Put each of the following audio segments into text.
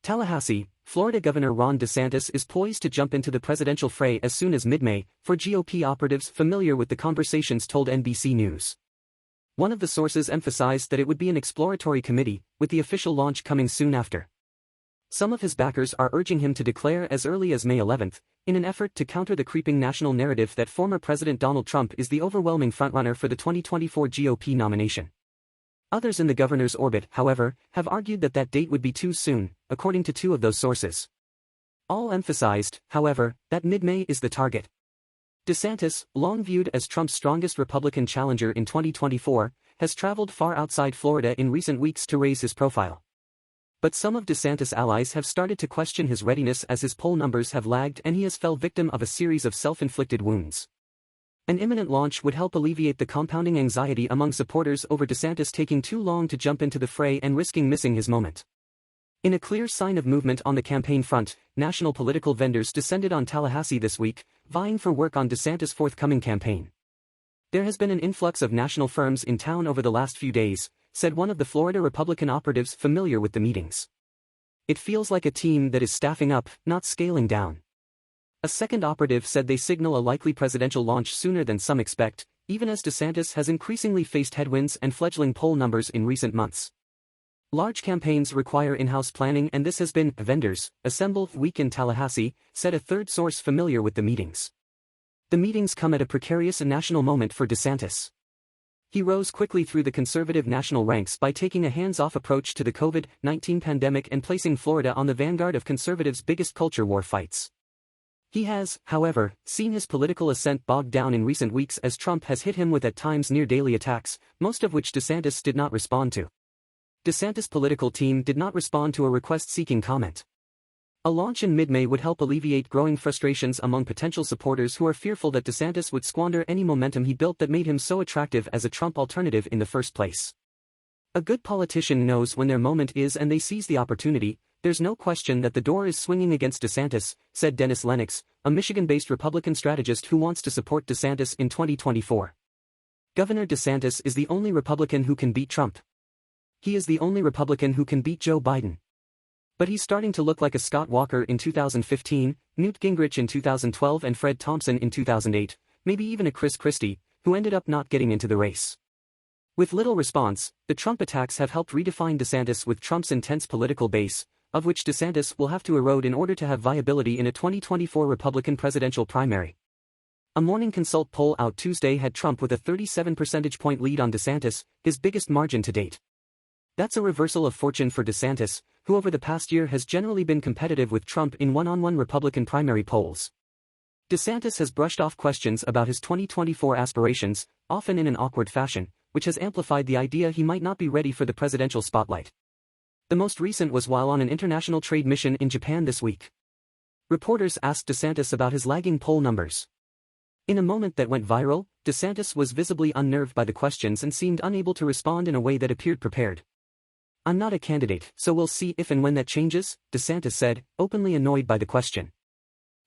Tallahassee, Florida Governor Ron DeSantis is poised to jump into the presidential fray as soon as mid-May, for GOP operatives familiar with the conversations told NBC News. One of the sources emphasized that it would be an exploratory committee, with the official launch coming soon after. Some of his backers are urging him to declare as early as May 11, in an effort to counter the creeping national narrative that former President Donald Trump is the overwhelming frontrunner for the 2024 GOP nomination. Others in the governor's orbit, however, have argued that that date would be too soon, according to two of those sources. All emphasized, however, that mid-May is the target. DeSantis, long viewed as Trump's strongest Republican challenger in 2024, has traveled far outside Florida in recent weeks to raise his profile. But some of DeSantis' allies have started to question his readiness as his poll numbers have lagged and he has fell victim of a series of self-inflicted wounds. An imminent launch would help alleviate the compounding anxiety among supporters over DeSantis taking too long to jump into the fray and risking missing his moment. In a clear sign of movement on the campaign front, national political vendors descended on Tallahassee this week, vying for work on DeSantis' forthcoming campaign. There has been an influx of national firms in town over the last few days, said one of the Florida Republican operatives familiar with the meetings. It feels like a team that is staffing up, not scaling down. A second operative said they signal a likely presidential launch sooner than some expect, even as DeSantis has increasingly faced headwinds and fledgling poll numbers in recent months. Large campaigns require in-house planning and this has been vendors assemble week in Tallahassee, said a third source familiar with the meetings. The meetings come at a precarious national moment for DeSantis. He rose quickly through the conservative national ranks by taking a hands-off approach to the COVID-19 pandemic and placing Florida on the vanguard of conservatives' biggest culture war fights. He has, however, seen his political ascent bogged down in recent weeks as Trump has hit him with at times near-daily attacks, most of which DeSantis did not respond to. DeSantis' political team did not respond to a request seeking comment. A launch in mid-May would help alleviate growing frustrations among potential supporters who are fearful that DeSantis would squander any momentum he built that made him so attractive as a Trump alternative in the first place. A good politician knows when their moment is and they seize the opportunity. There's no question that the door is swinging against DeSantis, said Dennis Lennox, a Michigan-based Republican strategist who wants to support DeSantis in 2024. Governor DeSantis is the only Republican who can beat Trump. He is the only Republican who can beat Joe Biden. But he's starting to look like a Scott Walker in 2015, Newt Gingrich in 2012 and Fred Thompson in 2008, maybe even a Chris Christie, who ended up not getting into the race. With little response, the Trump attacks have helped redefine DeSantis with Trump's intense political base, of which DeSantis will have to erode in order to have viability in a 2024 Republican presidential primary. A Morning Consult poll out Tuesday had Trump with a 37 percentage point lead on DeSantis, his biggest margin to date. That's a reversal of fortune for DeSantis, who over the past year has generally been competitive with Trump in one-on-one Republican primary polls. DeSantis has brushed off questions about his 2024 aspirations, often in an awkward fashion, which has amplified the idea he might not be ready for the presidential spotlight. The most recent was while on an international trade mission in Japan this week. Reporters asked DeSantis about his lagging poll numbers. In a moment that went viral, DeSantis was visibly unnerved by the questions and seemed unable to respond in a way that appeared prepared. "I'm not a candidate, so we'll see if and when that changes," DeSantis said, openly annoyed by the question.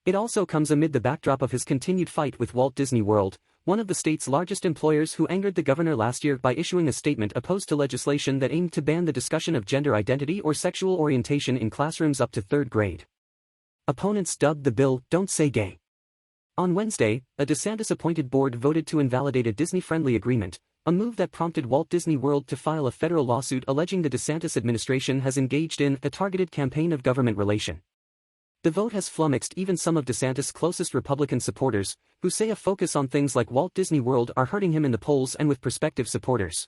It also comes amid the backdrop of his continued fight with Walt Disney World, one of the state's largest employers who angered the governor last year by issuing a statement opposed to legislation that aimed to ban the discussion of gender identity or sexual orientation in classrooms up to third grade. Opponents dubbed the bill "Don't Say Gay." On Wednesday, a DeSantis-appointed board voted to invalidate a Disney-friendly agreement, a move that prompted Walt Disney World to file a federal lawsuit alleging the DeSantis administration has engaged in a targeted campaign of government relation. The vote has flummoxed even some of DeSantis' closest Republican supporters, who say a focus on things like Walt Disney World are hurting him in the polls and with prospective supporters.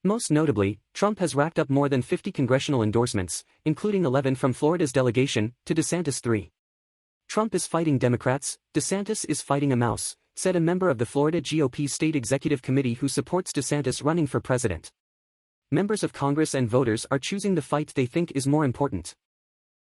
Most notably, Trump has racked up more than 50 congressional endorsements, including 11 from Florida's delegation, to DeSantis' 3. Trump is fighting Democrats, DeSantis is fighting a mouse, said a member of the Florida GOP State Executive Committee who supports DeSantis running for president. Members of Congress and voters are choosing the fight they think is more important.